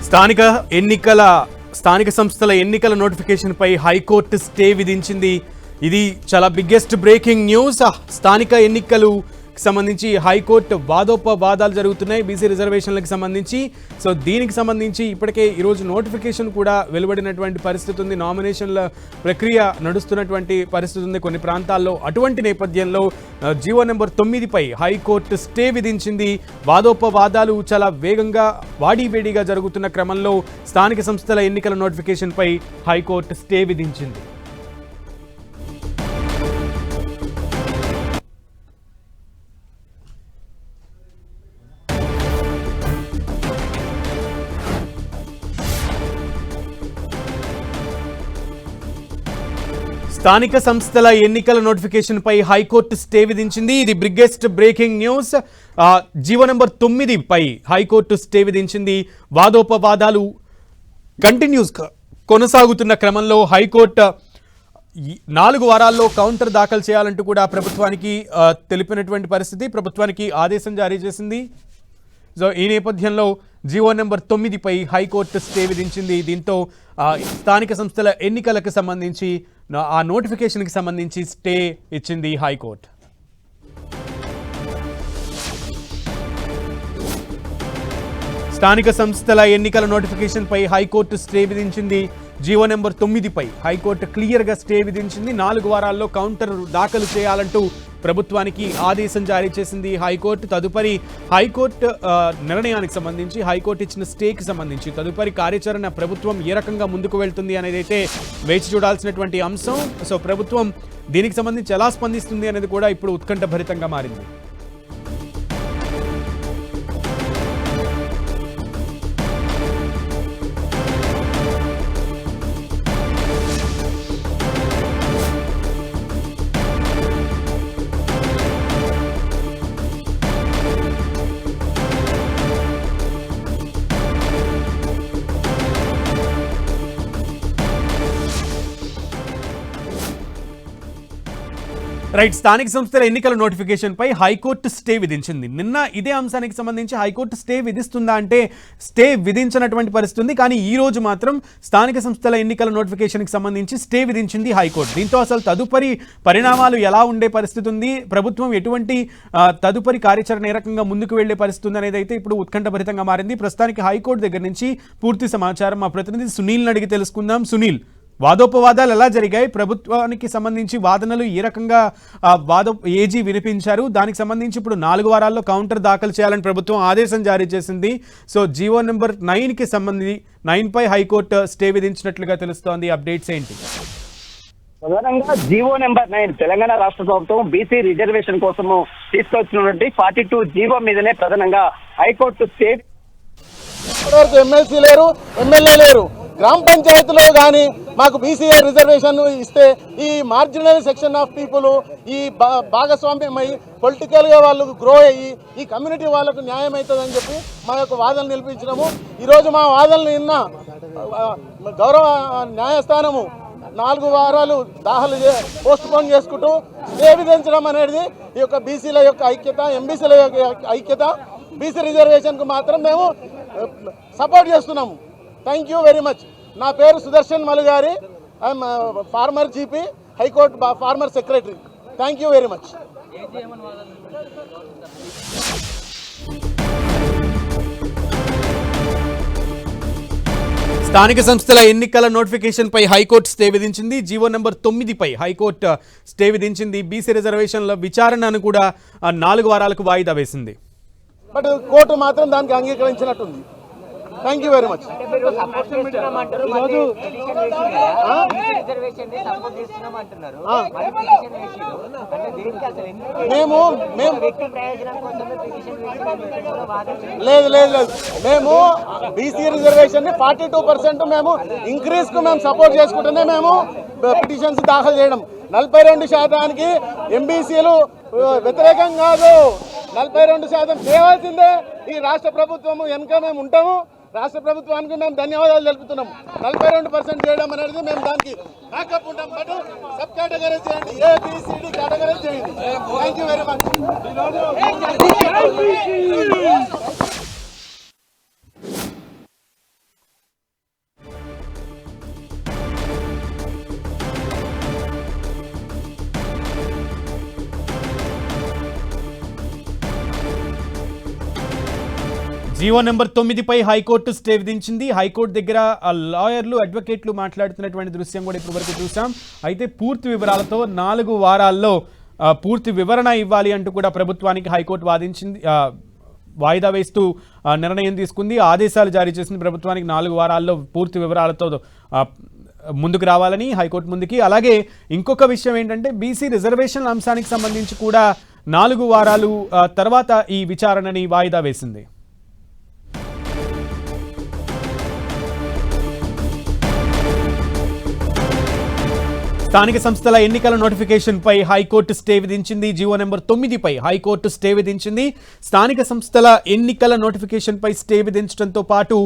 స్థానిక సంస్థల ఎన్నికల నోటిఫికేషన్ పై హైకోర్టు స్టే విధించింది. ఇది చాలా బిగ్గెస్ట్ బ్రేకింగ్ న్యూస్. స్థానిక ఎన్నికలు సంబంధించి హైకోర్టు వాదోపవాదాలు జరుగుతున్నాయి బీసీ రిజర్వేషన్లకు సంబంధించి. సో దీనికి సంబంధించి ఇప్పటికే ఈరోజు నోటిఫికేషన్ కూడా వెలువడినటువంటి పరిస్థితి ఉంది. నామినేషన్ల ప్రక్రియ నడుస్తున్నటువంటి పరిస్థితి ఉంది కొన్ని ప్రాంతాల్లో. అటువంటి నేపథ్యంలో జీవో నెంబర్ 9పై హైకోర్టు స్టే విధించింది. వాదోపవాదాలు చాలా వేగంగా వాడివేడిగా జరుగుతున్న క్రమంలో స్థానిక సంస్థల ఎన్నికల నోటిఫికేషన్పై హైకోర్టు స్టే విధించింది. స్థానిక సంస్థల ఎన్నికల నోటిఫికేషన్ పై హైకోర్టు స్టే విధించింది. ఇది biggest breaking news. GO number 9పై హైకోర్టు స్టే విధించింది. వాదోపవాదాలు కంటిన్యూస్ కొనసాగుతున్న క్రమంలో హైకోర్టు 4 వారాల్లో కౌంటర్ దాఖలు చేయాలంటూ కూడా ప్రభుత్వానికి తెలిపినటువంటి పరిస్థితి, ప్రభుత్వానికి ఆదేశం జారీ చేసింది. సో ఈ నేపథ్యంలో జీవో నెంబర్ 9పై హైకోర్టు స్టే విధించింది. దీంతో స్థానిక సంస్థల ఎన్నికలకు సంబంధించి ఆ నోటిఫికేషన్కి సంబంధించి స్టే ఇచ్చింది హైకోర్టు. స్థానిక సంస్థల ఎన్నికల నోటిఫికేషన్పై హైకోర్టు స్టే విధించింది. జీవో నెంబర్ 9పై హైకోర్టు క్లియర్గా స్టే విధించింది. 4 వారాల్లో కౌంటర్ దాఖలు చేయాలంటూ ప్రభుత్వానికి ఆదేశం జారీ చేసింది హైకోర్టు. తదుపరి హైకోర్టు నిర్ణయానికి సంబంధించి, హైకోర్టు ఇచ్చిన స్టేకి సంబంధించి తదుపరి కార్యాచరణ ప్రభుత్వం ఏ రకంగా ముందుకు వెళ్తుంది అనేది అయితే వేచి చూడాల్సినటువంటి అంశం. సో ప్రభుత్వం దీనికి సంబంధించి ఎలా స్పందిస్తుంది అనేది కూడా ఇప్పుడు ఉత్కంఠభరితంగా మారింది. రైట్, స్థానిక సంస్థల ఎన్నికల నోటిఫికేషన్ పై హైకోర్టు స్టే విధించింది. నిన్న ఇదే అంశానికి సంబంధించి హైకోర్టు స్టే విధిస్తుందా అంటే స్టే విధించినటువంటి పరిస్థితి ఉంది. కానీ ఈ రోజు మాత్రం స్థానిక సంస్థల ఎన్నికల నోటిఫికేషన్కి సంబంధించి స్టే విధించింది హైకోర్టు. దీంతో అసలు తదుపరి పరిణామాలు ఎలా ఉండే పరిస్థితి ఉంది, ప్రభుత్వం ఎటువంటి తదుపరి కార్యాచరణ ఏ రకంగా ముందుకు వెళ్లే పరిస్థితి ఉంది అనేది అయితే ఇప్పుడు ఉత్కంఠభరితంగా మారింది. ప్రస్తుతానికి హైకోర్టు దగ్గర నుంచి పూర్తి సమాచారం మా ప్రతినిధి సునీల్ని అడిగి తెలుసుకుందాం. సునీల్, వాదోపవాదాలు ఎలా జరిగాయి, ప్రభుత్వానికి సంబంధించి వాదనలు ఏ రకంగా ఏజీ వినిపించారు, దానికి సంబంధించి ఇప్పుడు 4 వారాల్లో కౌంటర్ దాఖలు చేయాలని ప్రభుత్వం ఆదేశం జారీ చేసింది. సో జీవో నెంబర్ 9కి సంబంధించి 9పై హైకోర్టు స్టే విధించినట్లుగా తెలుస్తోంది. అప్డేట్స్ ఏంటి? ప్రధానంగా జీవో నెంబర్ 9 తెలంగాణ రాష్ట్ర ప్రభుత్వం బీసీ రిజర్వేషన్ కోసము తీసుకొచ్చినటువంటి 42 జీవో మీదనే ప్రధానంగా హైకోర్టు స్టే. ఎమ్మెల్సీ లేరు, ఎమ్మెల్యే లేరు. గ్రామ పంచాయతీలో కానీ మాకు బీసీఏ రిజర్వేషన్ ఇస్తే ఈ మార్జినల్ సెక్షన్ ఆఫ్ పీపుల్ ఈ భాగస్వామ్యం అయ్యి పొలిటికల్గా వాళ్ళు గ్రో అయ్యి ఈ కమ్యూనిటీ వాళ్ళకు న్యాయం అవుతుందని చెప్పి మా యొక్క వాదనలు నిలిపించినాము. ఈరోజు మా వాదనలు నిన్న గౌరవ న్యాయస్థానము 4 వారాలు పోస్ట్ పోన్ చేసుకుంటూ స్టే విధించడం అనేది ఈ యొక్క బీసీల యొక్క ఐక్యత, ఎంబీసీల యొక్క ఐక్యత. బీసీ రిజర్వేషన్కు మాత్రం మేము సపోర్ట్ చేస్తున్నాము. Thank you very much. నా పేరు Sudarshan Malugari. I'm former GP, high court former secretary. Thank you very much. స్థానిక సంస్థల ఎన్నికల నోటిఫికేషన్ పై హైకోర్టు స్టే విధించింది. జీవో నెంబర్ 9పై హైకోర్టు స్టే విధించింది. బీసీ రిజర్వేషన్ల విచారణను కూడా 4 వారాలకు వాయిదా వేసింది. బట్ కోర్టు మాత్రం దానికి అంగీకరించినట్టుంది. Thank you very much. లేదు, మేము బీసీ రిజర్వేషన్ ని 42% మేము ఇంక్రీజ్ కు మేము సపోర్ట్ చేసుకుంటూనే మేము పిటిషన్స్ దాఖలు చేయడం. 42% ఎంబీసీలు వ్యతిరేకం కాదు. 42% చేయాల్సిందే. ఈ రాష్ట్ర ప్రభుత్వము వెనుక మేము ఉంటాము. రాష్ట్ర ప్రభుత్వానికి మేము ధన్యవాదాలు తెలుపుతున్నాం. 42% చేయడం అనేది మేము దానికి బ్యాకప్ ఉంటాం. బట్ సబ్ కేటగిరీ చేయండి, ఏబిసిడి కేటగిరీ చేయండి. Thank you very much. GO number 9పై హైకోర్టు స్టే విధించింది. హైకోర్టు దగ్గర లాయర్లు అడ్వకేట్లు మాట్లాడుతున్నటువంటి దృశ్యం కూడా ఇప్పటివరకు చూసాం. అయితే పూర్తి వివరాలతో 4 వారాల్లో పూర్తి వివరణ ఇవ్వాలి అంటూ కూడా ప్రభుత్వానికి హైకోర్టు వాయిదా వేస్తూ నిర్ణయం తీసుకుంది. ఆదేశాలు జారీ చేసింది ప్రభుత్వానికి 4 వారాల్లో పూర్తి వివరాలతో ముందుకు రావాలని హైకోర్టు ముందుకి. అలాగే ఇంకొక విషయం ఏంటంటే బీసీ రిజర్వేషన్ల అంశానికి సంబంధించి కూడా 4 వారాలు తర్వాత ఈ విచారణని వాయిదా వేసింది. స్థానిక సంస్థల ఎన్నికల నోటిఫికేషన్పై హైకోర్టు స్టే విధించింది. జీవో నెంబర్ 9పై హైకోర్టు స్టే విధించింది. స్థానిక సంస్థల ఎన్నికల నోటిఫికేషన్పై స్టే విధించడంతో పాటు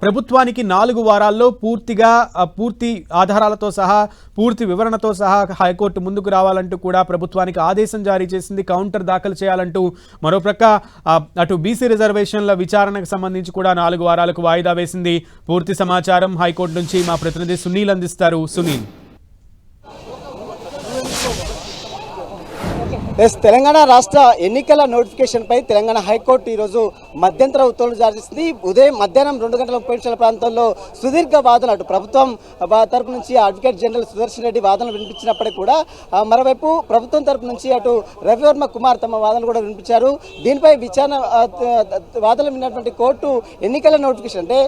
ప్రభుత్వానికి 4 వారాల్లో పూర్తి ఆధారాలతో సహా పూర్తి వివరణతో సహా హైకోర్టు ముందుకు రావాలంటూ కూడా ప్రభుత్వానికి ఆదేశం జారీ చేసింది. కౌంటర్ దాఖలు చేయాలంటూ మరోప్రక్క అటు బీసీ రిజర్వేషన్ల విచారణకు సంబంధించి కూడా 4 వారాలకు వాయిదా వేసింది. పూర్తి సమాచారం హైకోర్టు నుంచి మా ప్రతినిధి సునీల్ అందిస్తారు. సునీల్. తెలంగాణ రాష్ట్ర ఎన్నికల నోటిఫికేషన్పై తెలంగాణ హైకోర్టు ఈరోజు మధ్యంతర ఉత్తర్వులు జారీ చేసింది. ఉదయం మధ్యాహ్నం 2:30 ప్రాంతంలో సుదీర్ఘ వాదనలు అటు ప్రభుత్వం తరపు నుంచి అడ్వకేట్ జనరల్ సుదర్శన్ రెడ్డి వాదనలు వినిపించినప్పటికీ కూడా మరోవైపు ప్రభుత్వం తరపు నుంచి అటు రవివర్మ కుమార్ తమ వాదనలు కూడా వినిపించారు. దీనిపై విచారణ వాదనలు విన్నటువంటి కోర్టు ఎన్నికల నోటిఫికేషన్ అంటే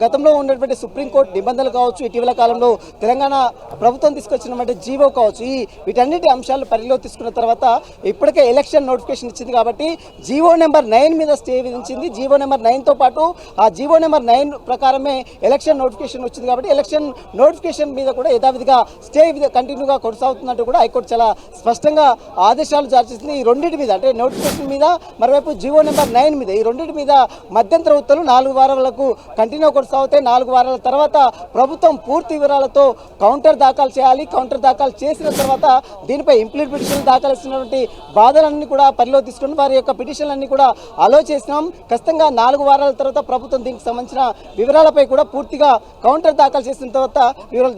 గతంలో ఉన్నటువంటి సుప్రీంకోర్టు నిబంధనలు కావచ్చు, ఇటీవల కాలంలో తెలంగాణ ప్రభుత్వం తీసుకొచ్చినటువంటి జీవో కావచ్చు, వీటన్నిటి అంశాలు పరిగణలోకి తీసుకున్న తర్వాత ఇప్పటికే ఎలక్షన్ నోటిఫికేషన్ ఇచ్చింది కాబట్టి జీవో నెంబర్ 9 మీద స్టే విధించింది. జీవో నెంబర్ 9తో పాటు ఆ జీవో నెంబర్ 9 ప్రకారమే ఎలక్షన్ నోటిఫికేషన్ వచ్చింది కాబట్టి ఎలక్షన్ నోటిఫికేషన్ మీద కూడా యథావిధిగా స్టే కంటిన్యూగా కొనసాగుతున్నట్టు కూడా హైకోర్టు చాలా స్పష్టంగా ఆదేశాలు జారీ చేసింది. ఈ రెండింటి మీద అంటే నోటిఫికేషన్ మీద మరోవైపు జీవో నెంబర్ 9 మీద ఈ రెండింటి మీద మధ్యంతర ఉత్తర్వులు 4 వారాలకు కంటిన్యూ కొనసాగుతాయి. 4 వారాల తర్వాత ప్రభుత్వం పూర్తి వివరాలతో కౌంటర్ దాఖలు చేయాలి. కౌంటర్ దాఖలు చేసిన తర్వాత దీనిపై ఇంప్లీట్ పిటిషన్ దాఖలు చేసినటువంటి వాదనలన్నీ కూడా పరిలో తీసుకుని వారి యొక్క పిటిషన్లన్నీ కూడా అలో చేసినాం. ఖచ్చితంగా 4 వారాల తర్వాత ప్రభుత్వం దీనికి సంబంధించిన వివరాలపై కూడా పూర్తిగా కౌంటర్ దాఖలు చేసిన తర్వాత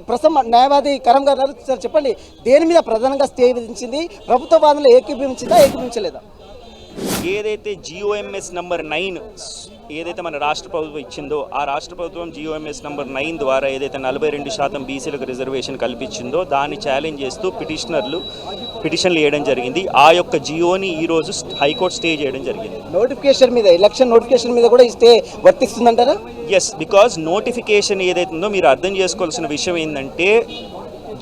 ప్రస్తుతం న్యాయవాది కరం గారు సార్ చెప్పండి, దేని మీద ప్రధానంగా స్టే విధించింది? ప్రభుత్వ వాదనలు ఏకీభవించిందా, ఏకీభవించలేదా? ఏదైతే జిఓఎంఎస్ నంబర్ 9 ఏదైతే మన రాష్ట్ర ప్రభుత్వం ఇచ్చిందో ఆ రాష్ట్ర ప్రభుత్వం జిఓఎంఎస్ నంబర్ 9 ద్వారా ఏదైతే 42% బీసీలకు రిజర్వేషన్ కల్పించిందో దాన్ని ఛాలెంజ్ చేస్తూ పిటిషన్లు వేయడం జరిగింది. ఆ యొక్క జియోని ఈరోజు హైకోర్టు స్టే చేయడం జరిగింది. నోటిఫికేషన్ మీద ఎలక్షన్ నోటిఫికేషన్ మీద కూడా ఈ స్టే వర్తిస్తుందంటారా? ఎస్, బికాజ్ నోటిఫికేషన్ ఏదైతుందో మీరు అర్థం చేసుకోవాల్సిన విషయం ఏంటంటే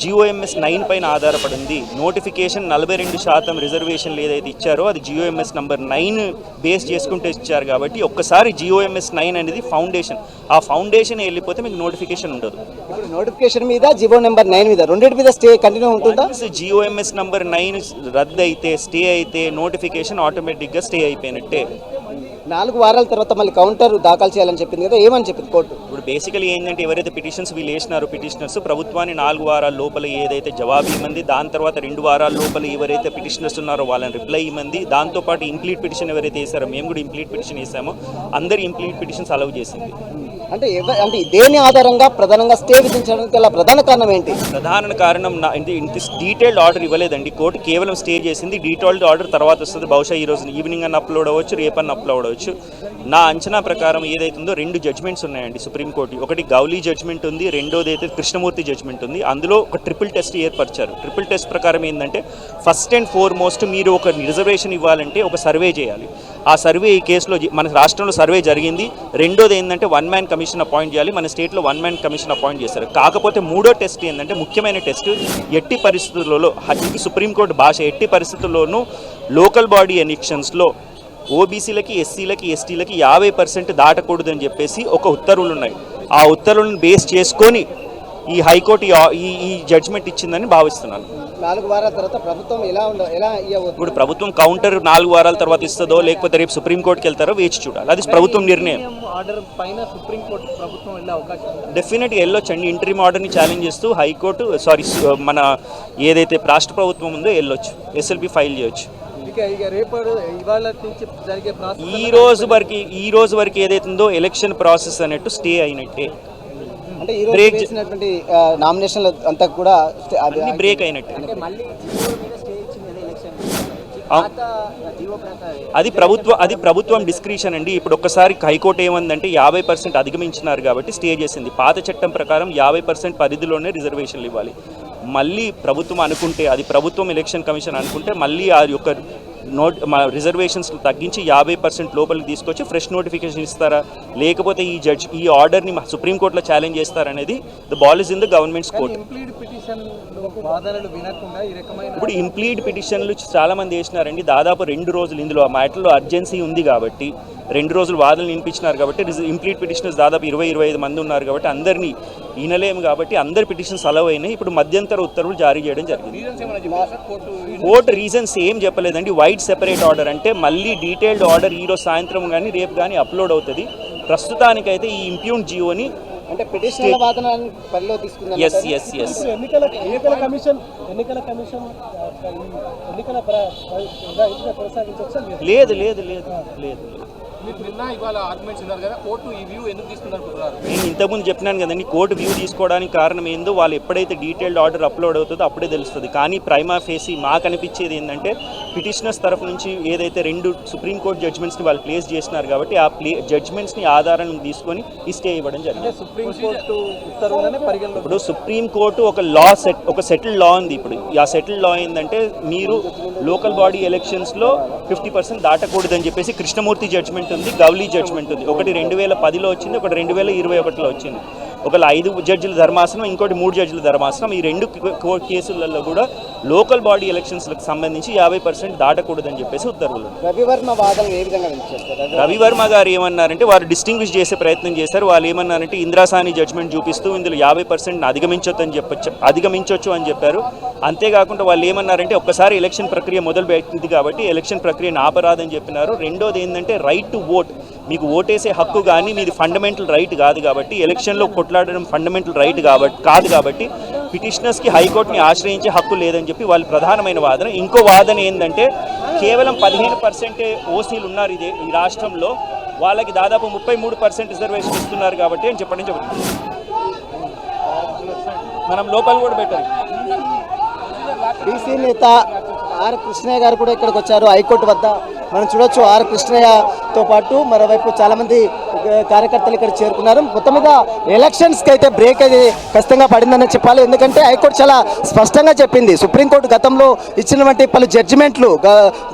జిఓఎంఎస్ 9 పైన ఆధారపడింది. నోటిఫికేషన్ 42% రిజర్వేషన్లు ఏదైతే ఇచ్చారో అది జిఓఎంఎస్ నంబర్ 9 బేస్ చేసుకుంటే ఇచ్చారు కాబట్టి ఒక్కసారి జిఓఎంఎస్ 9 అనేది ఫౌండేషన్. ఆ ఫౌండేషన్ వెళ్ళిపోతే మీకు నోటిఫికేషన్ ఉండదు. ఇప్పుడు నోటిఫికేషన్ మీద జియో నెంబర్ 9 మీద రెండింటి మీద స్టే కంటిన్యూ ఉంటుందా? జిఓఎంఎస్ నంబర్ 9 రద్దు అయితే స్టే అయితే నోటిఫికేషన్ ఆటోమేటిక్గా స్టే అయిపోయినట్టే. 4 వారాల తర్వాత మళ్ళీ కౌంటర్ దాఖలు చేయాలని చెప్పింది కదా, ఏమని చెప్పింది కోర్టు? ఇప్పుడు బేసికలీ ఏంటంటే ఎవరైతే పిటిషన్స్ వీళ్ళు వేసినారో పిటిషనర్స్ ప్రభుత్వాన్ని 4 వారాల లోపల ఏదైతే జవాబు ఇవ్వమంది, దాని తర్వాత 2 వారాల లోపల ఎవరైతే పిటిషనర్స్ ఉన్నారో వాళ్ళని రిప్లై ఇవ్వమంది, దాంతోపాటు ఇంప్లీట్ పిటిషన్ ఎవరైతే వేసారో మేము కూడా ఇంప్లీట్ పిటిషన్ వేసామో అందరి ఇంప్లీట్ పిటిషన్స్ అలౌ చేసింది. అంటే దేని ఆధారంగా ప్రధానంగా స్టే విధించడానికి గల ప్రధాన కారణం ఏంటి? ప్రధాన కారణం ఇంత డీటెయిల్డ్ ఆర్డర్ ఇవ్వలేదండి కోర్టు, కేవలం స్టే చేసింది. డీటెయిల్డ్ ఆర్డర్ తర్వాత వస్తుంది, బహుశా ఈ రోజు ఈవినింగ్ అన్న అప్లోడ్ అవ్వచ్చు, రేపన్న అప్లోడ్ అవ్వచ్చు. నా అంచనా ప్రకారం ఏదైతుందో 2 జడ్జ్మెంట్స్ ఉన్నాయండి సుప్రీంకోర్టు. ఒకటి గౌలీ జడ్జ్మెంట్ ఉంది, రెండోది అయితే కృష్ణమూర్తి జడ్జ్మెంట్ ఉంది. అందులో ఒక ట్రిపుల్ టెస్ట్ ఏర్పరిచారు. ట్రిపుల్ టెస్ట్ ప్రకారం ఏంటంటే ఫస్ట్ అండ్ ఫార్మోస్ట్ మీరు ఒక రిజర్వేషన్ ఇవ్వాలంటే ఒక సర్వే చేయాలి. ఆ సర్వే ఈ కేసులో మన రాష్ట్రంలో సర్వే జరిగింది. రెండోది ఏంటంటే 1 మ్యాన్ కమిషన్ అపాయింట్ చేయాలి. మన స్టేట్లో 1 మ్యాన్ కమిషన్ అపాయింట్ చేశారు. కాకపోతే మూడో టెస్ట్ ఏంటంటే ముఖ్యమైన టెస్ట్, ఎట్టి పరిస్థితులలో ఇది సుప్రీంకోర్టు భాష, ఎట్టి పరిస్థితుల్లోనూ లోకల్ బాడీ ఎలక్షన్స్లో ఓబీసీలకి, ఎస్సీలకి, ఎస్టీలకి 50% దాటకూడదని చెప్పేసి ఒక ఉత్తర్వులు ఉన్నాయి. ఆ ఉత్తర్వులను బేస్ చేసుకొని ఈ హైకోర్టు ఈ జడ్జిమెంట్ ఇచ్చిందని భావిస్తున్నాను. 4 వారాల తర్వాత ప్రభుత్వం ఎలా ఇప్పుడు ప్రభుత్వం కౌంటర్ 4 వారాల తర్వాత ఇస్తుందో లేకపోతే రేపు సుప్రీంకోర్టుకి వెళ్తారో వేచి చూడాలి. అది ప్రభుత్వం నిర్ణయం. డెఫినెట్గా వెళ్ళొచ్చండి. ఇంటరీమ్ ఆర్డర్ని ఛాలెంజ్ చేస్తూ హైకోర్టు మన ఏదైతే రాష్ట్ర ప్రభుత్వం ఉందో వెళ్ళొచ్చు, ఎస్ఎల్పి ఫైల్ చేయొచ్చు. ఈ రోజు వరకు ఏదైతుందో ఎలక్షన్ ప్రాసెస్ అన్నట్టు స్టే అయినట్టే. అంటే ఈ రోజు చేసినటువంటి నామినేషన్లు అంతా కూడా బ్రేక్ అయినట్టే. అది ప్రభుత్వం డిస్క్రిషన్ అండి. ఇప్పుడు ఒక్కసారి హైకోర్టు ఏమందంటే 50% అధిగమించినారు కాబట్టి స్టే చేసింది. పాత చట్టం ప్రకారం 50% పరిధిలోనే రిజర్వేషన్లు ఇవ్వాలి. మళ్ళీ ప్రభుత్వం అనుకుంటే, అది ప్రభుత్వం ఎలక్షన్ కమిషన్ అనుకుంటే మళ్ళీ ఆ యొక్క రిజర్వేషన్స్ తగ్గించి 50% లోపలికి తీసుకొచ్చి ఫ్రెష్ నోటిఫికేషన్ ఇస్తారా, లేకపోతే ఈ ఆర్డర్ని సుప్రీంకోర్టులో ఛాలెంజ్ చేస్తారనేది the ball is in the governments court. ఇప్పుడు ఇంప్లీడ్ పిటిషన్లు చాలా మంది వేసినారండి. దాదాపు 2 రోజులు ఇందులో ఆ మ్యాటర్లో అర్జెన్సీ ఉంది కాబట్టి 2 రోజులు వాదనలు వినిపించినారు కాబట్టి ఇంప్లీడ్ పిటిషనర్స్ దాదాపు 20-25 మంది ఉన్నారు కాబట్టి అందరినీ ఈనలేము కాబట్టి అందరి పిటిషన్స్ అలవ్ అయినాయి. ఇప్పుడు మధ్యంతర ఉత్తర్వులు జారీ చేయడం జరిగింది. కోర్టు రీజన్స్ ఏం చెప్పలేదండి. వైడ్ సెపరేట్ ఆర్డర్ అంటే మళ్ళీ డీటెయిల్డ్ ఆర్డర్ ఈరోజు సాయంత్రం కానీ రేపు కానీ అప్లోడ్ అవుతుంది. ప్రస్తుతానికైతే ఈ ఇంప్యూన్ జియోని అంటే పిటిషనర్ల వాదనని పరిలో తీసుకుందాం. ఎస్ ఎన్నికల కమిషన్ కొనసాగించవచ్చా? లేదు. నిన్న ఇవాళ ఆర్గ్యుమెంట్స్ ఉన్నారు కదా, కోర్టు ఈ వ్యూ ఎందుకు తీసుకుందనుకుంటున్నారు? నేను ఇంతకుముందు చెప్పినాను కదండి, కోర్టు వ్యూ తీసుకోవడానికి కారణం ఏందో వాళ్ళు ఎప్పుడైతే డీటెయిల్డ్ ఆర్డర్ అప్లోడ్ అవుతుందో అప్పుడే తెలుస్తుంది. కానీ ప్రైమా ఫేసి మాకు అనిపించేది ఏంటంటే పిటిషనర్స్ తరఫు నుంచి ఏదైతే 2 సుప్రీంకోర్టు జడ్జ్మెంట్స్ని వాళ్ళు ప్లేస్ చేసినారు కాబట్టి ఆ జడ్జ్మెంట్స్ని ఆధారం తీసుకొని ఈ స్టే ఇవ్వడం జరిగింది. సుప్రీంకోర్టు ఉత్తర్వులనే పరిగణలో ఇప్పుడు సుప్రీంకోర్టు ఒక సెటిల్డ్ లా ఉంది. ఇప్పుడు ఆ సెటిల్డ్ లా ఏంటంటే మీరు లోకల్ బాడీ ఎలక్షన్స్లో 50% దాటకూడదని చెప్పేసి కృష్ణమూర్తి జడ్జ్మెంట్ ఉంది, గౌలీ జడ్జ్మెంట్ ఉంది. ఒకటి 2010లో వచ్చింది, ఒకటి 2021లో వచ్చింది. ఒకళ్ళు 5 జడ్జిల ధర్మాసనం, ఇంకోటి 3 జడ్జిల ధర్మాసనం. ఈ 2 కేసులలో కూడా లోకల్ బాడీ ఎలక్షన్స్లకు సంబంధించి 50% దాటకూడదని చెప్పేసి ఉత్తర్వులు. రవివర్మ వాదనలు ఏ విధంగా వినిపిస్తారు? రవివర్మ గారు ఏమన్నారంటే వారు డిస్టింగ్విష్ చేసే ప్రయత్నం చేశారు. వాళ్ళు ఏమన్నారంటే ఇందిరాసాని జడ్జ్మెంట్ చూపిస్తూ ఇందులో 50% అధిగమించవచ్చు అని చెప్పారు. అంతేకాకుండా వాళ్ళు ఏమన్నారంటే ఒక్కసారి ఎలక్షన్ ప్రక్రియ మొదలు పెట్టింది కాబట్టి ఎలక్షన్ ప్రక్రియను ఆపరాదని చెప్పినారు. రెండోది ఏంటంటే రైట్ టు ఓట్, మీకు ఓటేసే హక్కు కానీ మీది ఫండమెంటల్ రైట్ కాదు కాబట్టి, ఎలక్షన్లో కొట్లాడడం ఫండమెంటల్ రైట్ కాదు కాబట్టి పిటిషనర్స్కి హైకోర్టుని ఆశ్రయించే హక్కు లేదని చెప్పి వాళ్ళ ప్రధానమైన వాదన. ఇంకో వాదన ఏంటంటే కేవలం 15% ఓసీలు ఉన్నారు ఈ రాష్ట్రంలో, వాళ్ళకి దాదాపు 33% రిజర్వేషన్ ఇస్తున్నారు కాబట్టి అని చెప్పడం జరుగుతుంది. మనం లోపల కూడా పెట్టాలి. బీసీ నేత ఆర్ కృష్ణయ్య గారు కూడా ఇక్కడికి వచ్చారు హైకోర్టు వద్ద. మనం చూడొచ్చు ఆర్ కృష్ణయ్యతో పాటు మరోవైపు చాలామంది కార్యకర్తలు ఇక్కడ చేరుకున్నారు. మొత్తం మీద ఎలక్షన్స్కి అయితే బ్రేక్ అయితే ఖచ్చితంగా పడిందని చెప్పాలి. ఎందుకంటే హైకోర్టు చాలా స్పష్టంగా చెప్పింది. సుప్రీంకోర్టు గతంలో ఇచ్చినటువంటి పలు జడ్జిమెంట్లు,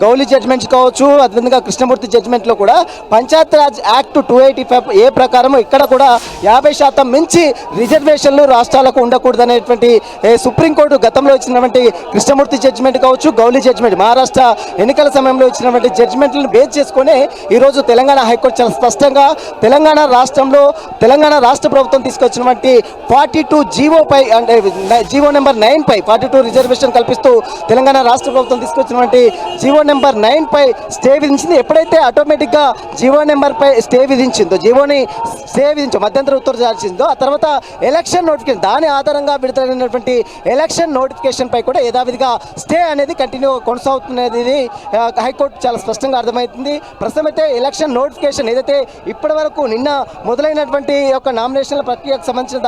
గౌలీ జడ్జిమెంట్స్ కావచ్చు, అదేవిధంగా కృష్ణమూర్తి జడ్జిమెంట్లో కూడా పంచాయతీరాజ్ యాక్ట్ 285 ప్రకారం ఇక్కడ కూడా 50% మించి రిజర్వేషన్లు రాష్ట్రాలకు ఉండకూడదనేటువంటి సుప్రీంకోర్టు గతంలో ఇచ్చినటువంటి కృష్ణమూర్తి జడ్జిమెంట్ కావచ్చు, గౌలీ జడ్జిమెంట్, మహారాష్ట్ర ఎన్నికల సమయంలో ఇచ్చినటువంటి జడ్జిమెంట్లను బేస్ చేసుకుని ఈరోజు తెలంగాణ హైకోర్టు చాలా స్పష్టంగా తెలంగాణ రాష్ట్రంలో తెలంగాణ రాష్ట్ర ప్రభుత్వం తీసుకొచ్చినటువంటి 42 జీవోపై అంటే జీవో నెంబర్ 9పై 42 రిజర్వేషన్ కల్పిస్తూ తెలంగాణ రాష్ట్ర ప్రభుత్వం తీసుకొచ్చినటువంటి జీవో నెంబర్ 9పై స్టే విధించింది. ఎప్పుడైతే ఆటోమేటిక్గా జీవో నెంబర్పై స్టే విధించిందో మధ్యంతర ఉత్తర్వు జారీ చేసిందో ఆ తర్వాత ఎలక్షన్ నోటిఫికేషన్, దాని ఆధారంగా విడుదలైనటువంటి ఎలక్షన్ నోటిఫికేషన్ పై కూడా యథావిధిగా స్టే అనేది కంటిన్యూ కొనసాగుతున్నది హైకోర్టు చాలా స్పష్టంగా అర్థమవుతుంది. ప్రస్తుతం అయితే ఎలక్షన్ నోటిఫికేషన్ ఏదైతే ఇప్పటివరకు నిన్న మొదలైనటువంటి యొక్క నామినేషన్ల ప్రక్రియకు సంబంధించిన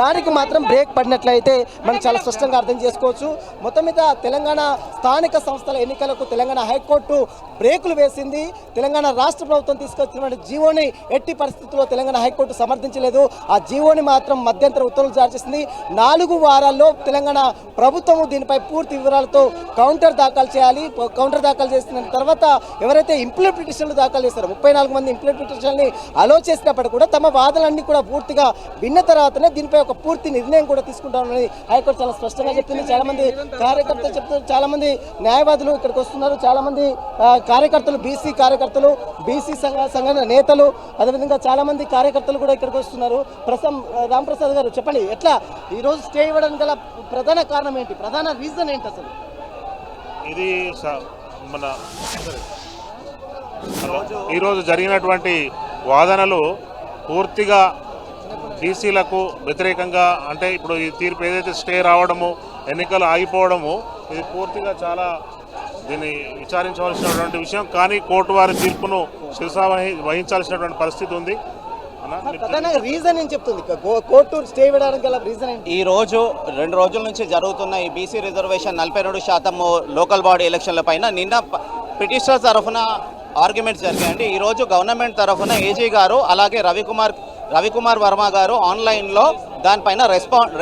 దానికి మాత్రం బ్రేక్ పడినట్లయితే మనం చాలా స్పష్టంగా అర్థం చేసుకోవచ్చు. మొత్తం మీద తెలంగాణ స్థానిక సంస్థల ఎన్నికలకు తెలంగాణ హైకోర్టు బ్రేకులు వేసింది. తెలంగాణ రాష్ట్ర ప్రభుత్వం తీసుకొచ్చినటువంటి జీవోని ఎట్టి పరిస్థితుల్లో తెలంగాణ హైకోర్టు సమర్థించలేదు. ఆ జీవోని మాత్రం మధ్యంతర ఉత్తర్వులు జారీ చేసింది. 4 వారాల్లో తెలంగాణ ప్రభుత్వము దీనిపై పూర్తి వివరాలతో కౌంటర్ దాఖలు చేయాలి. కౌంటర్ దాఖలు చేసిన తర్వాత ఎవరైతే ఇంప్లీడ్ పిటిషన్లు దాఖలు చేస్తారో 34 మంది ఇంప్లీడ్ పిటిషన్ని అలో చేసినప్పటికీ కూడా తమ వాదనలన్నీ కూడా పూర్తిగా విన్న తర్వాతనే దీనిపై ఒక పూర్తి నిర్ణయం కూడా తీసుకుంటామని హైకోర్టు చాలా స్పష్టంగా చెప్పింది. చాలా మంది కార్యకర్తలు చెప్తున్నారు, చాలా మంది న్యాయవాదులు ఇక్కడికి వస్తున్నారు, చాలా మంది కార్యకర్తలు, బీసీ కార్యకర్తలు, బీసీ సంఘ నేతలు, అదేవిధంగా చాలా మంది కార్యకర్తలు కూడా ఇక్కడికి వస్తున్నారు. రాంప్రసాద్ గారు చెప్పండి, ఎట్లా ఈరోజు స్టే ఇవ్వడానికి గల ప్రధాన కారణం ఏంటి, ప్రధాన రీజన్ ఏంటి అసలు? ఇది మన ఈరోజు జరిగినటువంటి వాదనలు పూర్తిగా బీసీలకు వ్యతిరేకంగా, అంటే ఇప్పుడు ఈ తీర్పు ఏదైతే స్టే రావడము, ఎన్నికలు ఆగిపోవడము, ఇది పూర్తిగా చాలా దీన్ని విచారించవలసినటువంటి విషయం. కానీ కోర్టు వారి తీర్పును శిరసా వహించాల్సినటువంటి పరిస్థితి ఉంది. ప్రధానంగా రీజన్ ఏం చెప్తుంది కోర్టు స్టే ఇవ్వడానికి గల రీజన్ ఏంటి? ఈ రోజు 2 రోజుల నుంచి జరుగుతున్న ఈ బీసీ రిజర్వేషన్ 42% లోకల్ బాడీ ఎలక్షన్ల పైన నిన్న పిటిషనర్ తరఫున ఆర్గ్యుమెంట్స్ జరిగాయండి. ఈరోజు గవర్నమెంట్ తరఫున ఏజీ గారు అలాగే రవికుమార్ వర్మ గారు ఆన్లైన్లో దానిపైన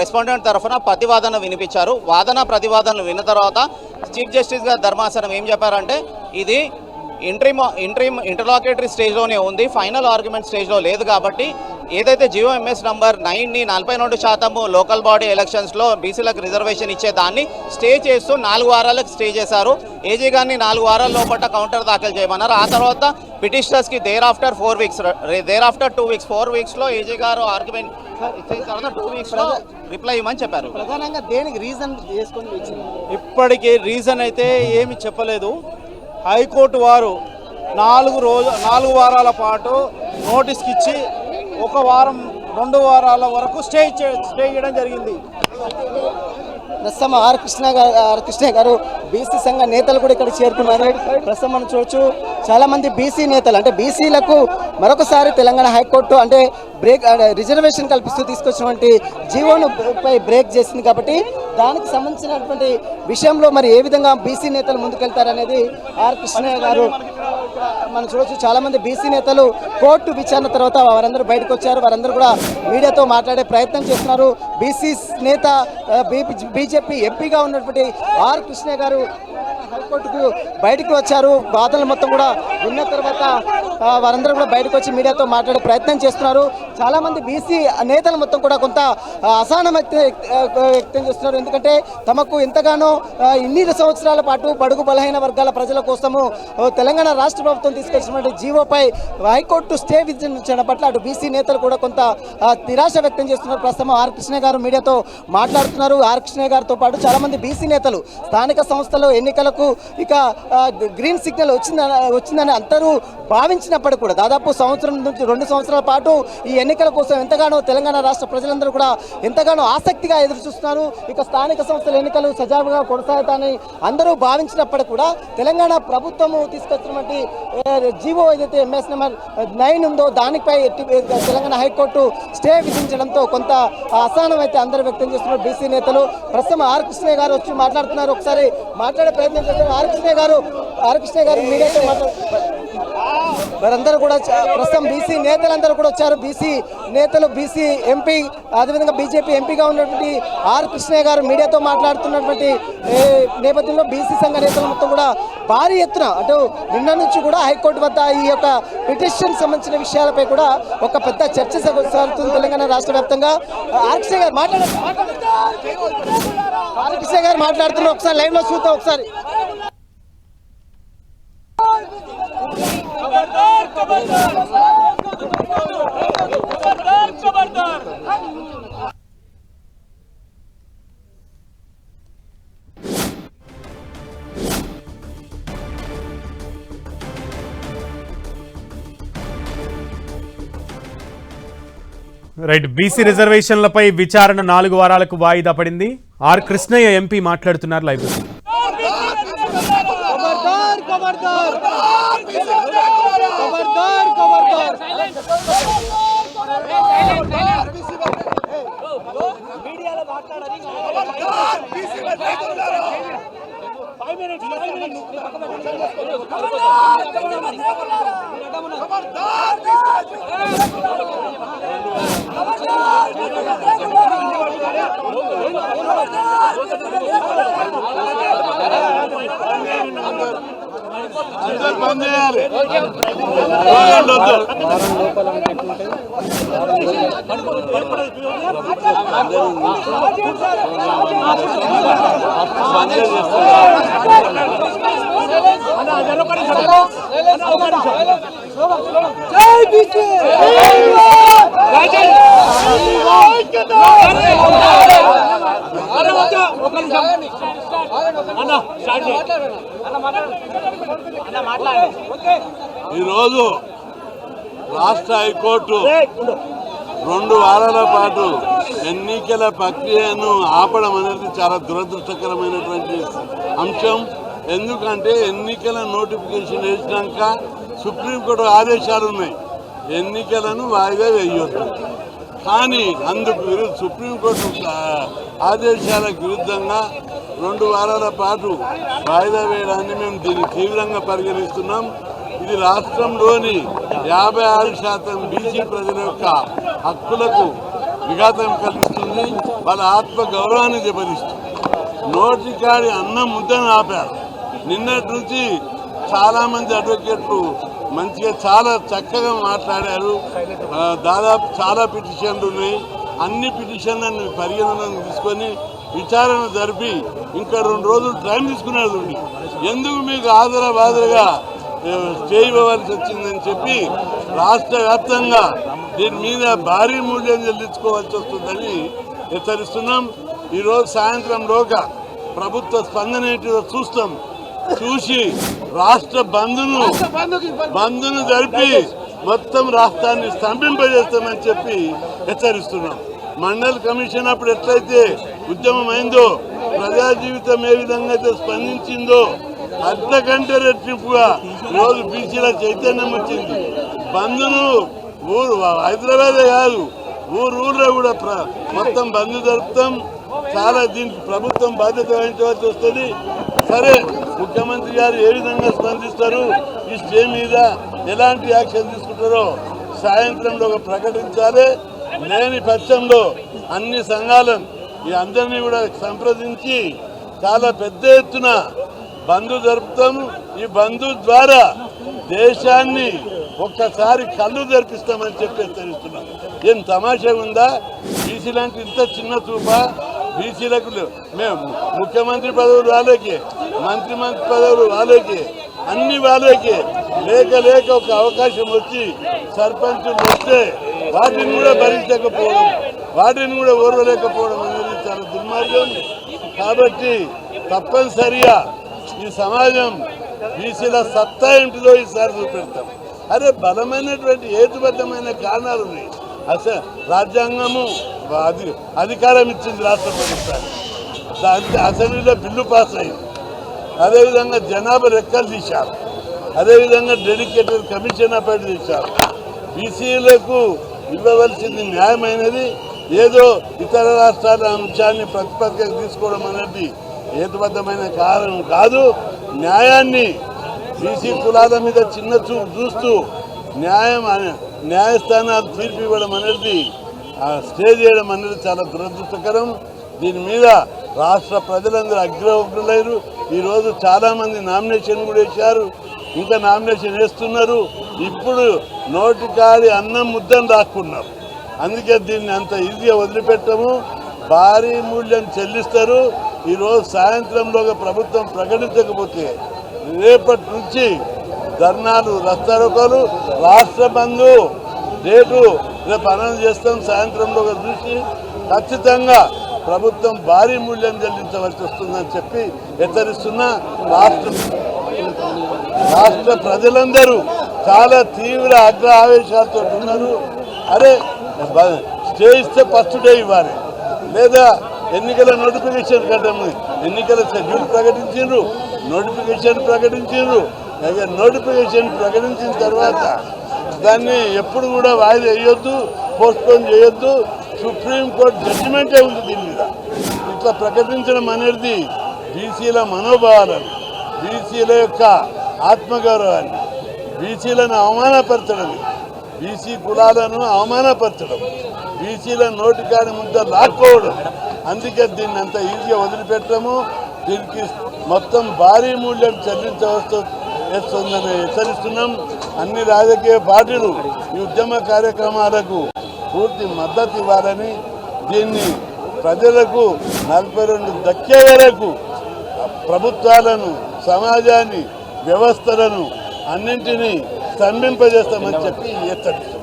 రెస్పాండెంట్ తరఫున ప్రతివాదన వినిపించారు. ప్రతివాదనలు విన్న తర్వాత చీఫ్ జస్టిస్ గారు ధర్మాసనం ఏం చెప్పారంటే ఇది ఇంటర్లాకేటరీ స్టేజ్లోనే ఉంది, ఫైనల్ ఆర్గ్యుమెంట్ స్టేజ్లో లేదు. కాబట్టి ఏదైతే GOMS నంబర్ 9ని 42% లోకల్ బాడీ ఎలక్షన్స్లో బీసీలకు రిజర్వేషన్ ఇచ్చేదాన్ని స్టే చేస్తూ 4 వారాలకు స్టే చేశారు. ఏజీ గారిని 4 వారాల లోపల కౌంటర్ దాఖలు చేయమన్నారు. ఆ తర్వాత పిటిషనర్స్కి దేర్ ఆఫ్టర్ 2 వీక్స్ 4 వీక్స్లో ఏజీ గారు ఆర్గ్యుమెంట్ ఇచ్చిన తర్వాత 2 వీక్స్లో రిప్లై ఇవ్వమని చెప్పారు. ప్రధానంగా దేనికి రీజన్ చేసుకొని ఇచ్చింది? ఇప్పటికీ రీజన్ అయితే ఏమి చెప్పలేదు. హైకోర్టు వారు 4 వారాల పాటు నోటీస్కి ఇచ్చి 1 వారం 2 వారాల వరకు స్టే చేయడం జరిగింది. ప్రస్తుతం ఆర్ కృష్ణ గారు బీసీ సంఘ నేతలు కూడా ఇక్కడ చేరుకున్నారు. ప్రస్తుతం మనం చూడొచ్చు చాలా మంది బీసీ నేతలు అంటే బీసీలకు మరొకసారి తెలంగాణ హైకోర్టు అంటే రిజర్వేషన్ కల్పిస్తూ తీసుకొచ్చినటువంటి జీవోను బ్రేక్ చేసింది. కాబట్టి దానికి సంబంధించినటువంటి విషయంలో మరి ఏ విధంగా బీసీ నేతలు ముందుకెళ్తారనేది ఆర్ కృష్ణయ్య గారు మనం చూడొచ్చు. చాలా మంది బీసీ నేతలు కోర్టు విచారణ తర్వాత వారందరూ బయటకు వచ్చారు. వారందరూ కూడా మీడియాతో మాట్లాడే ప్రయత్నం చేస్తున్నారు. బీసీ నేత బీజేపీ ఎంపీగా ఉన్నటువంటి ఆర్ కృష్ణయ్య గారు హైకోర్టుకు బయటకు వచ్చారు. వాదనలు మొత్తం కూడా విన్న తర్వాత వారందరూ కూడా బయటకు వచ్చి మీడియాతో మాట్లాడే ప్రయత్నం చేస్తున్నారు. చాలా మంది బీసీ నేతలు మొత్తం కూడా కొంత అసహనం వ్యక్తం చేస్తున్నారు. ఎందుకంటే తమకు ఎంతగానో ఇన్ని సంవత్సరాల పాటు బడుగు బలహీన వర్గాల ప్రజల కోసము తెలంగాణ రాష్ట్ర ప్రభుత్వం తీసుకొచ్చినటువంటి జీవోపై హైకోర్టు స్టే విధించడం పట్ల అటు బీసీ నేతలు కూడా కొంత నిరాశ వ్యక్తం చేస్తున్నారు. ప్రస్తుతం ఆర్ కృష్ణ గారు మీడియాతో మాట్లాడుతున్నారు. ఆర్ కృష్ణ గారితో పాటు చాలా మంది బీసీ నేతలు స్థానిక సంస్థల ఎన్నికలకు ఇక గ్రీన్ సిగ్నల్ వచ్చిందని అందరూ భావించినప్పటికీ కూడా దాదాపు సంవత్సరం నుంచి 2 సంవత్సరాల పాటు ఈ ఎన్నికల కోసం ఎంతగానో తెలంగాణ రాష్ట్ర ప్రజలందరూ కూడా ఎంతగానో ఆసక్తిగా ఎదురు చూస్తున్నారు. ఇక స్థానిక సంస్థల ఎన్నికలు సజావుగా కొనసాగుతాయని అందరూ భావించినప్పటికీ కూడా తెలంగాణ ప్రభుత్వము తీసుకొచ్చినటువంటి జీవో ఏదైతే MS నెంబర్ 9 ఉందో దానిపై తెలంగాణ హైకోర్టు స్టే విధించడంతో కొంత అసహనం అయితే అందరూ వ్యక్తం చేస్తున్నారు బీసీ నేతలు. ప్రస్తుతం ఆర్ కృష్ణయ్య గారు వచ్చి మాట్లాడుతున్నారు. ఒకసారి మాట్లాడే ప్రయత్నం చేస్తారు. ఆర్ కృష్ణయ్య గారు మీడియాతో వారందరూ కూడా ప్రస్తుతం బీసీ నేతలందరూ కూడా వచ్చారు. బీసీ నేతలు బీసీ ఎంపీ అదేవిధంగా బీజేపీ ఎంపీగా ఉన్నటువంటి ఆర్ కృష్ణయ్య గారు మీడియాతో మాట్లాడుతున్నటువంటి నేపథ్యంలో బీసీ సంఘ నేతలు మొత్తం కూడా భారీ ఎత్తున అటు నిన్న నుంచి కూడా హైకోర్టు వద్ద ఈ యొక్క పిటిషన్ సంబంధించిన విషయాలపై కూడా ఒక పెద్ద చర్చ సాగుతుంది తెలంగాణ రాష్ట్ర వ్యాప్తంగా. ఆర్ కృష్ణ గారు మాట్లాడుతున్నారు. ఒకసారి లైవ్ లో చూద్దాం. ఒకసారి రైట్, బీసీ రిజర్వేషన్లపై విచారణ 4 వారాలకు వాయిదా పడింది. ఆర్ కృష్ణయ్య ఎంపీ మాట్లాడుతున్నారు. లైవ్ ఈరోజు రాష్ట్ర హైకోర్టు 2 వారాల పాటు ఎన్నికల ప్రక్రియను ఆపడం అనేది చాలా దురదృష్టకరమైనటువంటి అంశం. ఎందుకంటే ఎన్నికల నోటిఫికేషన్ వేసినాక సుప్రీంకోర్టు ఆదేశాలు ఉన్నాయి. ఎన్నికలను వాయిదా వేయొద్దు. కానీ అందుకు సుప్రీంకోర్టు ఆదేశాలకు విరుద్ధంగా 2 వారాల పాటు వాయిదా వేయడాన్ని మేము దీన్ని తీవ్రంగా పరిగణిస్తున్నాం. ఇది రాష్ట్రంలోని 56% బీసీ ప్రజల యొక్క హక్కులకు విఘాతం కలిగిస్తుంది, వాళ్ళ ఆత్మ గౌరవాన్ని దెబ్బతీస్తుంది. నోటికాడి అన్నం ముద్దను ఆపారు. నిన్నటి నుంచి చాలామంది అడ్వకేట్లు మంచిగా చాలా చక్కగా మాట్లాడారు. దాదాపు చాలా పిటిషన్లు ఉన్నాయి. అన్ని పిటిషన్లను పరిగణనలోకి తీసుకొని విచారణ జరిపి ఇంకా 2 రోజులు టైం తీసుకునేది ఉంది. ఎందుకు మీకు ఆదరబాదరగా స్టే ఇవ్వవలసి వచ్చిందని చెప్పి రాష్ట్ర వ్యాప్తంగా దీని మీద భారీ మూల్యం చెల్లించుకోవాల్సి వస్తుందని హెచ్చరిస్తున్నాం. ఈరోజు సాయంత్రంలోగా ప్రభుత్వ స్పందన ఏంటిదో చూస్తాం. చూసి రాష్ట్ర బంద్ను జరిపి మొత్తం రాష్ట్రాన్ని స్తంభింపజేస్తామని చెప్పి హెచ్చరిస్తున్నాం. మండల్ కమిషన్ అప్పుడు ఎట్లయితే ఉద్యమం అయిందో, ప్రజా జీవితం ఏ విధంగా అయితే స్పందించిందో అంతకంటే రెట్టింపుగా ఈరోజు బీసీల చైతన్యం వచ్చింది. బంద్ను హైదరాబాదే కాదు ఊర్లో కూడా మొత్తం బంద్ జరుపుతాం. చాలా దీనికి ప్రభుత్వం బాధ్యత వహించవలసి వస్తుంది. సరే, ముఖ్యమంత్రి గారు ఏ విధంగా స్పందిస్తారు, ఈ స్టే మీద ఎలాంటి యాక్షన్ తీసుకుంటారో సాయంత్రంలో ప్రకటించాలి. లేని పక్షంలో అన్ని సంఘాలను ఈ అందరినీ కూడా సంప్రదించి చాలా పెద్ద ఎత్తున బంధు జరుపుతాము. ఈ బంధు ద్వారా దేశాన్ని ఒక్కసారి కళ్ళు జరిపిస్తామని చెప్పి హెచ్చరిస్తున్నాం. ఏం తమాషా ఉందా? బీసీ లాంటి ఇంత చిన్న చూప బీసీలకు మేము ముఖ్యమంత్రి పదవులు వాళ్ళకి, మంత్రి పదవులు వాళ్ళకి, అన్ని వాళ్ళకి లేక ఒక అవకాశం వచ్చి సర్పంచులు వస్తే వాటిని కూడా భరించకపోవడం, వాటిని కూడా ఓర్వలేకపోవడం అనేది చాలా దుర్మార్గం. కాబట్టి తప్పనిసరిగా ఈ సమాజం బీసీల సత్తా ఏంటిదో ఈసారి చూపెడతాం. అరే, బలమైనటువంటి హేతుబద్ధమైన కారణాలు ఉన్నాయి. రాజ్యాంగము అధికారం ఇచ్చింది రాష్ట్ర ప్రభుత్వానికి. అసెంబ్లీలో బిల్లు పాస్ అయింది. అదేవిధంగా జనాభా లెక్కలు తీశారు. అదేవిధంగా డెడికేటెడ్ కమిషన్ అపాయింట్ చేశారు. బీసీలకు ఇవ్వవలసింది న్యాయమైనది. ఏదో ఇతర రాష్ట్రాల అంశాన్ని ప్రతిపత్తిగా తీసుకోవడం అనేది హేతుబద్ధమైన కారణం కాదు. న్యాయాన్ని బీసీ కులాల మీద చిన్న చూపు చూస్తూ న్యాయస్థానాలు తీర్పు ఇవ్వడం అనేది, స్టే చేయడం అనేది చాలా దురదృష్టకరం. దీని మీద రాష్ట్ర ప్రజలందరూ అగ్రహులైరు. ఈరోజు చాలామంది నామినేషన్ కూడా వేశారు, ఇంకా నామినేషన్ వేస్తున్నారు. ఇప్పుడు నోటికాడి అన్నం ముద్దను దాక్కున్నారు. అందుకే దీన్ని అంత ఈజీగా వదిలిపెట్టము. భారీ మూల్యం చెల్లిస్తారు. ఈరోజు సాయంత్రంలోగా ప్రభుత్వం ప్రకటించకపోతే రేపటి నుంచి ధర్నాలు, రస్తారోకోలు, రాష్ట్ర బంధు రేటు రేపు అనౌన్స్ చేస్తాం. సాయంత్రంలోగా చూసి ఖచ్చితంగా ప్రభుత్వం భారీ మూల్యం చెల్లించవలసి వస్తుందని చెప్పి హెచ్చరిస్తున్నా. రాష్ట్ర ప్రజలందరూ చాలా తీవ్ర ఆవేశాలతో ఉన్నారు. అరే, స్టే ఇస్తే ఫస్ట్ డే ఇవ్వాలి, లేదా ఎన్నికల నోటిఫికేషన్ కట్టండి. ఎన్నికల షెడ్యూల్ ప్రకటించారు, నోటిఫికేషన్ ప్రకటించిన తర్వాత దాన్ని ఎప్పుడు కూడా వాయిదా వేయొద్దు, పోస్ట్పోన్ చేయొద్దు. సుప్రీంకోర్టు జడ్జిమెంటే ఉంది దీని మీద. ఇట్లా ప్రకటించడం అనేది బీసీల మనోభావాలను, బీసీల యొక్క ఆత్మగౌరవాన్ని, బీసీలను అవమానపరచడం, బీసీ కులాలను అవమానపరచడం, బీసీల నోటికాని ముద్ద లాక్కోవడం. అందుకే దీన్ని అంత ఈజీగా వదిలిపెట్టము. దీనికి మొత్తం భారీ మూల్యం చెల్లించవస్తుందని హెచ్చరిస్తున్నాం. అన్ని రాజకీయ పార్టీలు ఈ ఉద్యమ కార్యక్రమాలకు పూర్తి మద్దతు ఇవ్వాలని, దీన్ని ప్రజలకు 42 దక్కే వరకు ప్రభుత్వాలను, సమాజాన్ని, వ్యవస్థలను అన్నింటినీ స్తంభింపజేస్తామని చెప్పి హెచ్చరిస్తున్నాం.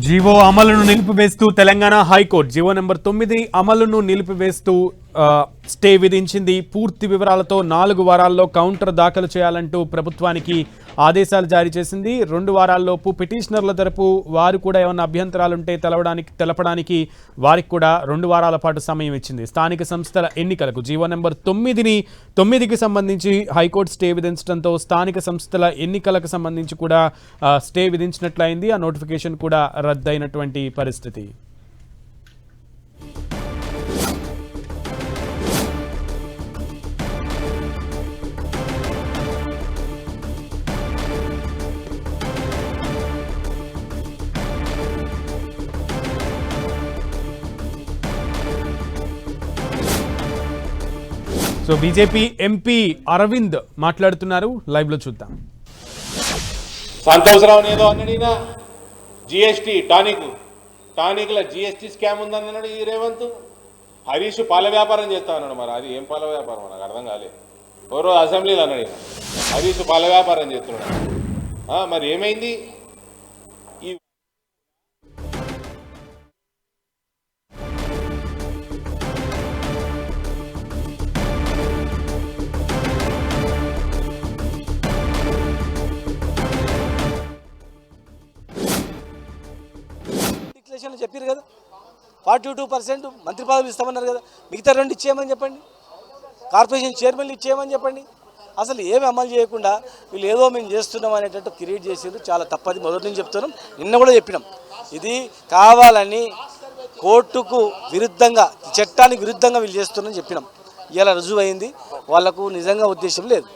జీవో అమలును నిలిపివేస్తూ తెలంగాణ హైకోర్టు జీవో నెంబర్ 9 అమలును నిలిపివేస్తూ స్టే విధించింది. పూర్తి వివరాలతో 4 వారాల్లో కౌంటర్ దాఖలు చేయాలంటూ ప్రభుత్వానికి ఆదేశాలు జారీ చేసింది. 2 వారాల్లోపు పిటిషనర్ల తరపు వారు కూడా ఏమైనా అభ్యంతరాలుంటే తెలపడానికి వారికి కూడా 2 వారాల పాటు సమయం ఇచ్చింది. స్థానిక సంస్థల ఎన్నికలకు జీవో నెంబర్ 9కి సంబంధించి హైకోర్టు స్టే విధించడంతో స్థానిక సంస్థల ఎన్నికలకు సంబంధించి కూడా స్టే విధించినట్లయింది. ఆ నోటిఫికేషన్ కూడా రద్దయినటువంటి పరిస్థితి. సో బీజేపీ ఎంపీ అరవింద్ మాట్లాడుతున్నారు, లైవ్ లో చూద్దాం. సంతోషరావు ఏదో అన్నాడు, జిఎస్టీ టానిక్ల జిఎస్టీ స్కామ్ ఉందన్నాడు ఈ రేవంత్. హరీష్ పాల వ్యాపారం చేస్తా అన్నాడు. మరి అది ఏం పాల వ్యాపారం నాకు అర్థం కాలేదు. ఎవరో అసెంబ్లీలో అన్నాడు హరీష్ పాల వ్యాపారం చేస్తున్నాడు. మరి ఏమైంది? ఈ చెప్పారు కదా 42% మంత్రి పదవులు ఇస్తామన్నారు కదా, మిగతా 2 ఇచ్చేయమని చెప్పండి, కార్పొరేషన్ చైర్మన్లు ఇచ్చేయమని చెప్పండి. అసలు ఏమి అమలు చేయకుండా వీళ్ళు ఏదో మేము చేస్తున్నాం అనేటట్టు క్రియేట్ చేసారు. చాలా తప్పది. మొదటి నుంచి చెప్తున్నాం, నిన్న కూడా చెప్పినాం. ఇది కావాలని కోర్టుకు విరుద్ధంగా, చట్టానికి విరుద్ధంగా వీళ్ళు చేస్తున్నారని చెప్పినాం. ఇలా రుజువు అయింది. వాళ్లకు నిజంగా ఉద్దేశం లేదు.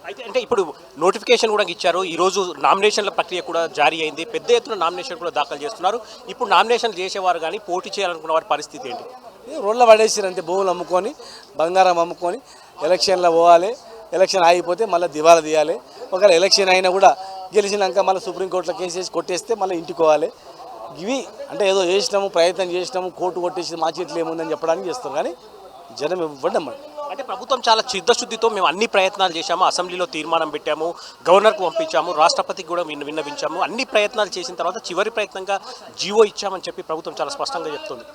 అయితే అంటే ఇప్పుడు నోటిఫికేషన్ కూడా ఇచ్చారు. ఈరోజు నామినేషన్ల ప్రక్రియ కూడా జారీ అయింది. పెద్ద ఎత్తున నామినేషన్ కూడా దాఖలు చేస్తున్నారు. ఇప్పుడు నామినేషన్లు చేసేవారు కానీ పోటీ చేయాలనుకున్న వారి పరిస్థితి ఏంటి? రోడ్ల పడేసారు అంతే. భూములు అమ్ముకొని, బంగారం అమ్ముకొని ఎలక్షన్లో పోవాలి. ఎలక్షన్ ఆగిపోతే మళ్ళీ దివాలా తీయాలి. ఒకవేళ ఎలక్షన్ అయినా కూడా గెలిచినాక మళ్ళీ సుప్రీంకోర్టులో కేసు వేసి కొట్టేస్తే మళ్ళీ ఇంటికి పోవాలి. ఇవి అంటే ఏదో చేసినాము, ప్రయత్నం చేసినాము, కోర్టు కొట్టేసి మా చేతిలో ఏముందని చెప్పడానికి చేస్తాం. కానీ జనం ఇవ్వడం అంటే ప్రభుత్వం చాలా చిత్తశుద్ధితో మేము అన్ని ప్రయత్నాలు చేశాము, అసెంబ్లీలో తీర్మానం పెట్టాము, గవర్నర్కు పంపించాము, రాష్ట్రపతికి కూడా విన్నవించాము, అన్ని ప్రయత్నాలు చేసిన తర్వాత చివరి ప్రయత్నంగా జీవో ఇచ్చామని చెప్పి ప్రభుత్వం చాలా స్పష్టంగా చెప్తుంది.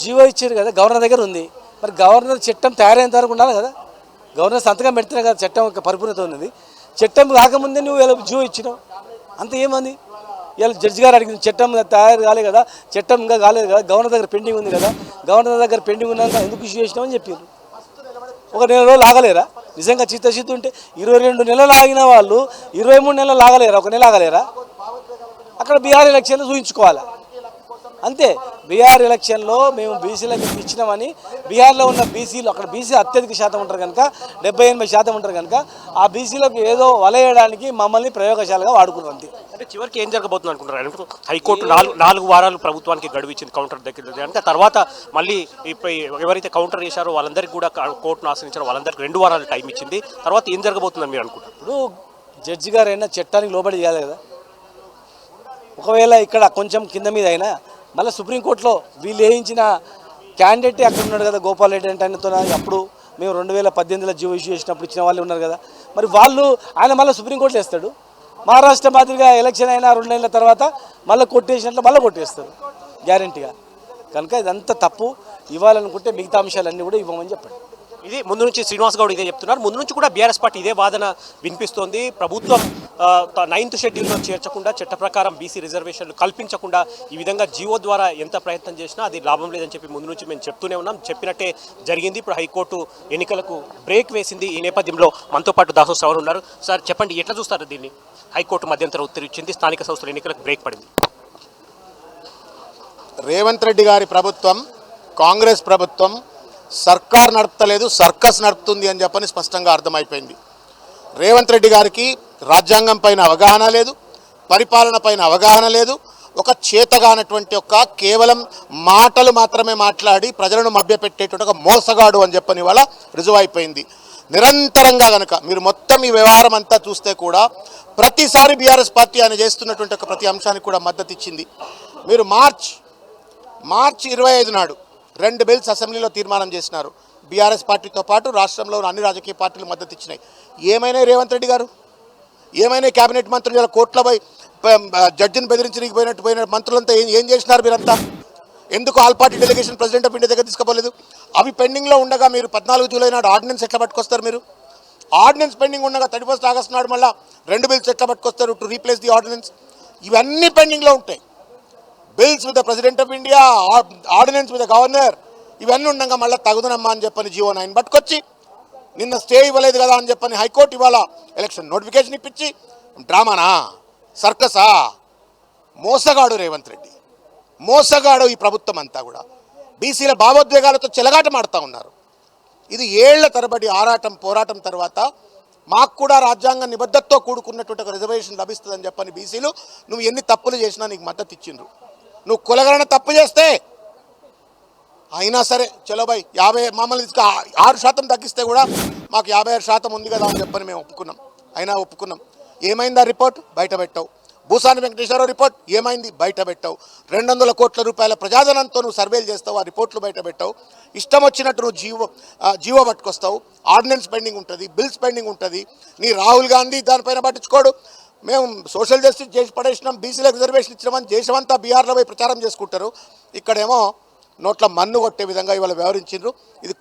జీవో ఇచ్చారు కదా, గవర్నర్ దగ్గర ఉంది. మరి గవర్నర్ చట్టం తయారైన వరకు ఉండాలి కదా. గవర్నర్ సంతకం పెడితేనే కదా చట్టం యొక్క పరిపూర్ణత ఉన్నది. చట్టం కాకముందే నువ్వు ఇలా జీవో ఇచ్చినావు, అంత ఏమంది? ఇలా జడ్జి గారు అడిగింది, చట్టం తయారు కాలేదు కదా, చట్టం ఇంకా కాలేదు కదా, గవర్నర్ దగ్గర పెండింగ్ ఉంది కదా, గవర్నర్ దగ్గర పెండింగ్ ఉన్నాక ఎందుకు ఇష్యూ చేసినామని చెప్పారు. ఒక నెల రోజులు ఆగలేరా? నిజంగా చిత్తశుద్ధి ఉంటే 22 నెలలు ఆగిన వాళ్ళు 23 నెలలు ఆగలేరా? ఒక నెల ఆగలేరా? అక్కడ బీహార్ ఎలక్షన్లు చూపించుకోవాలి అంతే. బీహార్ ఎలక్షన్లో మేము బీసీలకు ఇచ్చినామని, బీహార్లో ఉన్న బీసీలు, అక్కడ బీసీ అత్యధిక శాతం ఉంటారు కనుక, 70-80% ఉంటారు కనుక, ఆ బీసీలకు ఏదో వలయడానికి మమ్మల్ని ప్రయోగశాలగా వాడుకున్నాం అంతే. అంటే చివరికి ఏం జరగబోతుంది అనుకుంటారు? హైకోర్టు 4 వారాలు ప్రభుత్వానికి గడువు ఇచ్చింది కౌంటర్ దగ్గర. అంటే తర్వాత మళ్ళీ ఎవరైతే కౌంటర్ చేశారో వాళ్ళందరికీ కూడా కోర్టును ఆశ్రయించారో వాళ్ళందరికీ 2 వారాలు టైం ఇచ్చింది. తర్వాత ఏం జరగబోతుందని మీరు అనుకుంటారు? ఇప్పుడు జడ్జి గారు అయినా చట్టానికి లోబడి చేయాలి కదా. ఒకవేళ ఇక్కడ కొంచెం కింద మీద అయినా మళ్ళీ సుప్రీంకోర్టులో వీళ్ళు వేయించిన క్యాండిడేట్ అక్కడ ఉన్నాడు కదా, గోపాల్ రెడ్డి అంటే ఆయనతో అప్పుడు మేము 2018లో జీవో ఇష్యూ చేసినప్పుడు ఇచ్చిన వాళ్ళు ఉన్నారు కదా. మరి వాళ్ళు ఆయన మళ్ళీ సుప్రీంకోర్టులో వేస్తాడు. మహారాష్ట్ర మాదిరిగా ఎలక్షన్ అయినా 2 నెలల తర్వాత మళ్ళీ కొట్టేసినట్లు మళ్ళీ కొట్టేస్తారు గ్యారంటీగా. కనుక ఇదంతా తప్పు. ఇవ్వాలనుకుంటే మిగతా అంశాలన్నీ కూడా ఇవ్వమని చెప్పండి. ఇది ముందు నుంచి శ్రీనివాస్ గౌడ్ ఇదే చెప్తున్నారు. ముందు నుంచి కూడా బీఆర్ఎస్ పార్టీ ఇదే వాదన వినిపిస్తోంది. ప్రభుత్వం 9th షెడ్యూల్లో చేర్చకుండా, చట్ట ప్రకారం బీసీ రిజర్వేషన్లు కల్పించకుండా ఈ విధంగా జీవో ద్వారా ఎంత ప్రయత్నం చేసినా అది లాభం లేదని చెప్పి ముందు నుంచి మేము చెప్తూనే ఉన్నాం. చెప్పినట్టే జరిగింది. ఇప్పుడు హైకోర్టు ఎన్నికలకు బ్రేక్ వేసింది. ఈ నేపథ్యంలో మనతో పాటు దాసో శ్రవణ్ ఉన్నారు. సార్ చెప్పండి, ఎట్లా చూస్తారు దీన్ని? హైకోర్టు మధ్యంతర ఉత్తర్వు ఇచ్చింది, స్థానిక సంస్థల ఎన్నికలకు బ్రేక్ పడింది. రేవంత్ రెడ్డి గారి ప్రభుత్వం, కాంగ్రెస్ ప్రభుత్వం సర్కార్ నడుపుతలేదు, సర్కస్ నడుపుతుంది అని చెప్పని స్పష్టంగా అర్థమైపోయింది. రేవంత్ రెడ్డి గారికి రాజ్యాంగం పైన అవగాహన లేదు, పరిపాలన పైన అవగాహన లేదు. ఒక చేతగానటువంటి కేవలం మాటలు మాత్రమే మాట్లాడి ప్రజలను మభ్యపెట్టేటువంటి ఒక మోసగాడు అని చెప్పని వాళ్ళ రుజువైపోయింది. నిరంతరంగా కనుక మీరు మొత్తం ఈ వ్యవహారం అంతా చూస్తే కూడా ప్రతిసారి బీఆర్ఎస్ పార్టీ ఆయన చేస్తున్నటువంటి ప్రతి అంశానికి కూడా మద్దతు ఇచ్చింది. మీరు మార్చ్ 25 నాడు 2 బిల్స్ అసెంబ్లీలో తీర్మానం చేసినారు. బీఆర్ఎస్ పార్టీతో పాటు రాష్ట్రంలో అన్ని రాజకీయ పార్టీలు మద్దతు ఇచ్చినాయి. ఏమైనా రేవంత్ రెడ్డి గారు, ఏమైనా కేబినెట్ మంత్రులు ఇలా కోర్టులో పోయి జడ్జిని బెదిరించడానికి పోయిన మంత్రులంతా ఏం చేసినారు? మీరంతా ఎందుకు all party delegation president of India దగ్గర తీసుకోలేదు? అవి పెండింగ్లో ఉండగా మీరు 14 జూలై నాడు ఆర్డినెన్స్ ఎట్లా పట్టుకొస్తారు? మీరు ఆర్డినెన్స్ పెండింగ్ ఉండగా 31 ఆగస్టు నాడు మళ్ళీ 2 బిల్స్ ఎట్లా పట్టుకొస్తారు టు రీప్లేస్ ది ఆర్డినెన్స్? ఇవన్నీ పెండింగ్లో ఉంటాయి. Bills with the president of India, ordinance with the governor, ఇవన్నీ ఉండగా మళ్ళీ తగుదనమ్మా అని చెప్పని జీవో 9 పట్టుకొచ్చి నిన్న స్టే ఇవ్వలేదు కదా అని చెప్పని హైకోర్టు ఇవాళ ఎలక్షన్ నోటిఫికేషన్ ఇప్పించి డ్రామానా, సర్కసా? మోసగాడు రేవంత్ రెడ్డి, మోసగాడు ఈ ప్రభుత్వం అంతా కూడా. బీసీల భావోద్వేగాలతో చెలగాటమాడుతూ ఉన్నారు. ఇది ఏళ్ల తరబడి ఆరాటం పోరాటం తర్వాత మాకు కూడా రాజ్యాంగ నిబద్ధతతో కూడుకున్నటువంటి ఒక రిజర్వేషన్ లభిస్తుందని చెప్పని బీసీలు నువ్వు ఎన్ని తప్పులు చేసినా నీకు మద్దతు ఇచ్చిండ్రు. నువ్వు కులగణన తప్పు చేస్తే అయినా సరే చలో బై 50 మమ్మల్ని 6% తగ్గిస్తే కూడా మాకు 56% ఉంది కదా అని చెప్పని మేము ఒప్పుకున్నాం. అయినా ఒప్పుకున్నాం. ఏమైంది ఆ రిపోర్ట్? బయట పెట్టావు. భూసాని వెంకటేశ్వరరావు రిపోర్ట్ ఏమైంది? బయట పెట్టావు. 200 కోట్ల రూపాయల ప్రజాధనంతో నువ్వు సర్వేలు చేస్తావు, ఆ రిపోర్ట్లు బయట పెట్టావు. ఇష్టం వచ్చినట్టు నువ్వు జీవో పట్టుకొస్తావు. ఆర్డినెన్స్ పెండింగ్ ఉంటుంది, బిల్స్ పెండింగ్ ఉంటుంది. నీ రాహుల్ గాంధీ దానిపైన పట్టించుకోడు. మేము సోషల్ జస్టిస్ చేసి పడేసినాం, బీసీలకు రిజర్వేషన్ ఇచ్చినామని దేశమంతా బీహార్లో పోయి ప్రచారం చేసుకుంటారు. ఇక్కడేమో నోట్ల మన్ను కొట్టే విధంగా ఇవాళ వ్యవహరించారు. ఇది